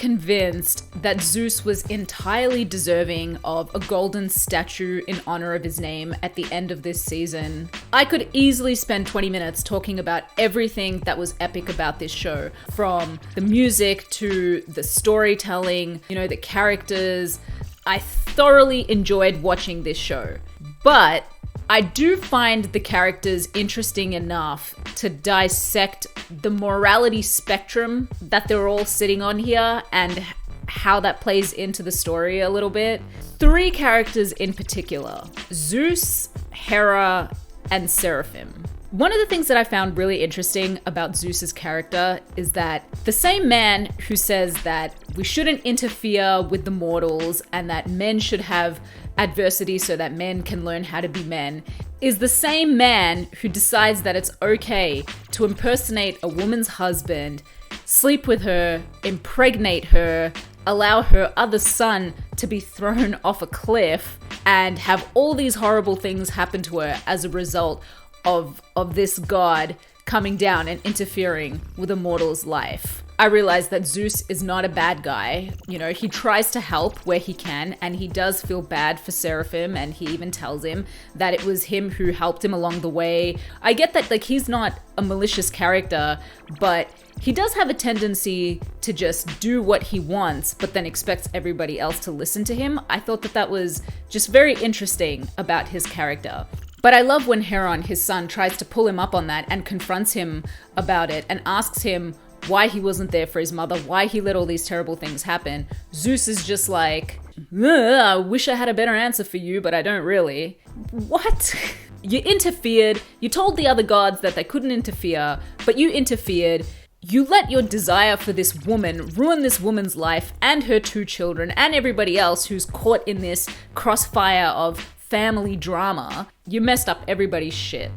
convinced that Zeus was entirely deserving of a golden statue in honor of his name at the end of this season. I could easily spend 20 minutes talking about everything that was epic about this show, from the music to the storytelling, the characters. I thoroughly enjoyed watching this show, but I do find the characters interesting enough to dissect the morality spectrum that they're all sitting on here and how that plays into the story a little bit. 3 characters in particular: Zeus, Hera, and Seraphim. One of the things that I found really interesting about Zeus's character is that the same man who says that we shouldn't interfere with the mortals and that men should have adversity so that men can learn how to be men is the same man who decides that it's okay to impersonate a woman's husband, sleep with her, impregnate her, allow her other son to be thrown off a cliff, and have all these horrible things happen to her as a result of this god coming down and interfering with a mortal's life. I realize that Zeus is not a bad guy. He tries to help where he can, and he does feel bad for Seraphim, and he even tells him that it was him who helped him along the way. I get that, he's not a malicious character, but he does have a tendency to just do what he wants, but then expects everybody else to listen to him. I thought that was just very interesting about his character. But I love when Heron, his son, tries to pull him up on that and confronts him about it and asks him why he wasn't there for his mother, why he let all these terrible things happen. Zeus is just like, I wish I had a better answer for you, but I don't really. What? You interfered. You told the other gods that they couldn't interfere, but you interfered. You let your desire for this woman ruin this woman's life and her 2 children and everybody else who's caught in this crossfire of family drama. You messed up everybody's shit.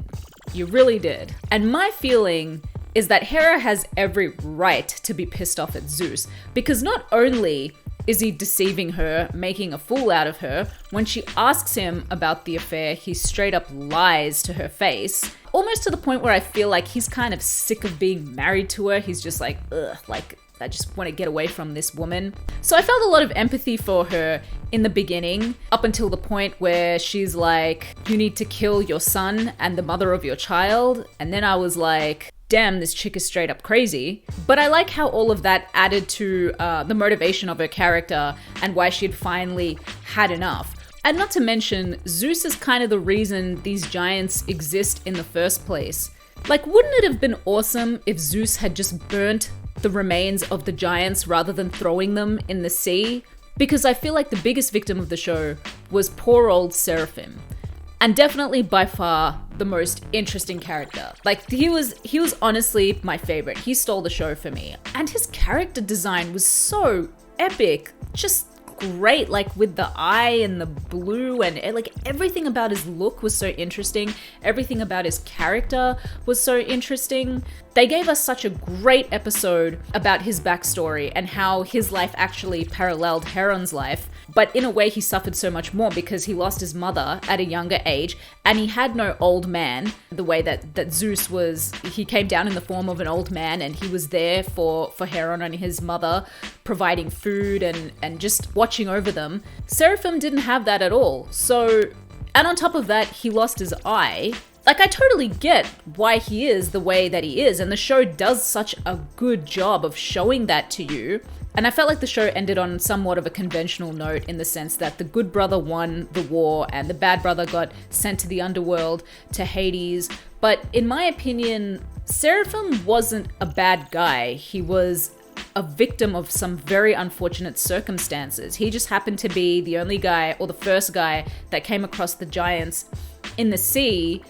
You really did. And my feeling is that Hera has every right to be pissed off at Zeus, because not only is he deceiving her, making a fool out of her, when she asks him about the affair, he straight up lies to her face, almost to the point where I feel like he's kind of sick of being married to her. He's just like, I just want to get away from this woman. So I felt a lot of empathy for her in the beginning, up until the point where she's like, you need to kill your son and the mother of your child. And then I was like, damn, this chick is straight up crazy. But I like how all of that added to the motivation of her character and why she'd finally had enough. And not to mention, Zeus is kind of the reason these giants exist in the first place. Wouldn't it have been awesome if Zeus had just burnt the remains of the giants rather than throwing them in the sea? Because I feel like the biggest victim of the show was poor old Seraphim. And definitely by far the most interesting character. He was honestly my favorite. He stole the show for me. And his character design was so epic. Just great, with the eye and the blue and everything about his look was so interesting. Everything about his character was so interesting. They gave us such a great episode about his backstory and how his life actually paralleled Heron's life. But in a way, he suffered so much more because he lost his mother at a younger age, and he had no old man, the way that Zeus was. He came down in the form of an old man, and he was there for Heron and his mother, providing food and just watching over them. Seraphim didn't have that at all. So, and on top of that, he lost his eye. I totally get why he is the way that he is, and the show does such a good job of showing that to you. And I felt like the show ended on somewhat of a conventional note, in the sense that the good brother won the war and the bad brother got sent to the underworld, to Hades. But in my opinion, Seraphim wasn't a bad guy. He was a victim of some very unfortunate circumstances. He just happened to be the only guy, or the first guy, that came across the giants in the sea.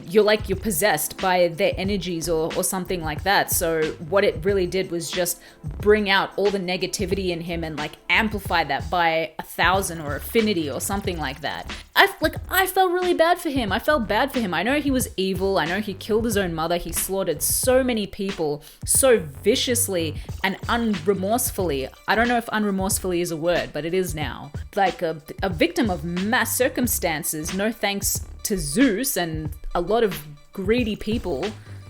You're possessed by their energies or something like that. So what it really did was just bring out all the negativity in him and amplify that by 1,000 or affinity or something like that. I felt really bad for him. I felt bad for him. I know he was evil. I know he killed his own mother. He slaughtered so many people so viciously and unremorsefully. I don't know if unremorsefully is a word, but it is now. A victim of mass circumstances. No thanks to Zeus and a lot of greedy people.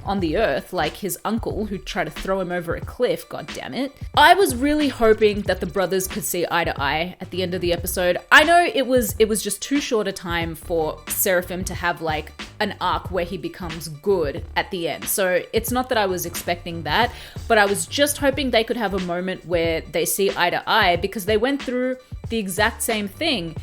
on the earth, like his uncle who tried to throw him over a cliff, god damn it. I was really hoping that the brothers could see eye to eye at the end of the episode. I know it was just too short a time for Seraphim to have like an arc where he becomes good at the end. So it's not that I was expecting that, but I was just hoping they could have a moment where they see eye to eye, because they went through the exact same thing.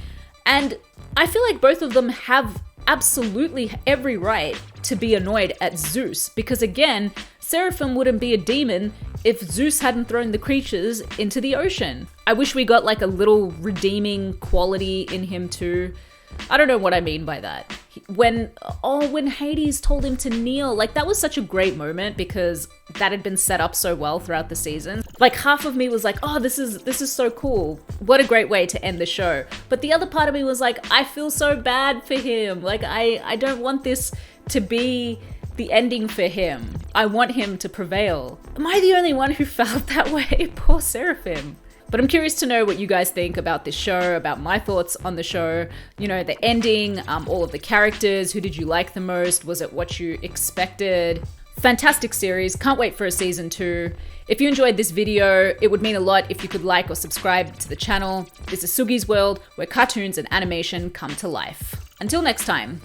And I feel like both of them have absolutely every right to be annoyed at Zeus, because again, Seraphim wouldn't be a demon if Zeus hadn't thrown the creatures into the ocean. I wish we got like a little redeeming quality in him too. I don't know what I mean by that. When Hades told him to kneel, like that was such a great moment because that had been set up so well throughout the season. Like half of me was like, oh, this is so cool. What a great way to end the show. But the other part of me was like, I feel so bad for him. Like I don't want this to be the ending for him. I want him to prevail. Am I the only one who felt that way? Poor Seraphim. But I'm curious to know what you guys think about this show, about my thoughts on the show, you know, the ending, all of the characters. Who did you like the most? Was it what you expected? Fantastic series. Can't wait for a season 2. If you enjoyed this video, it would mean a lot if you could like or subscribe to the channel. This is Sugi's World, where cartoons and animation come to life. Until next time,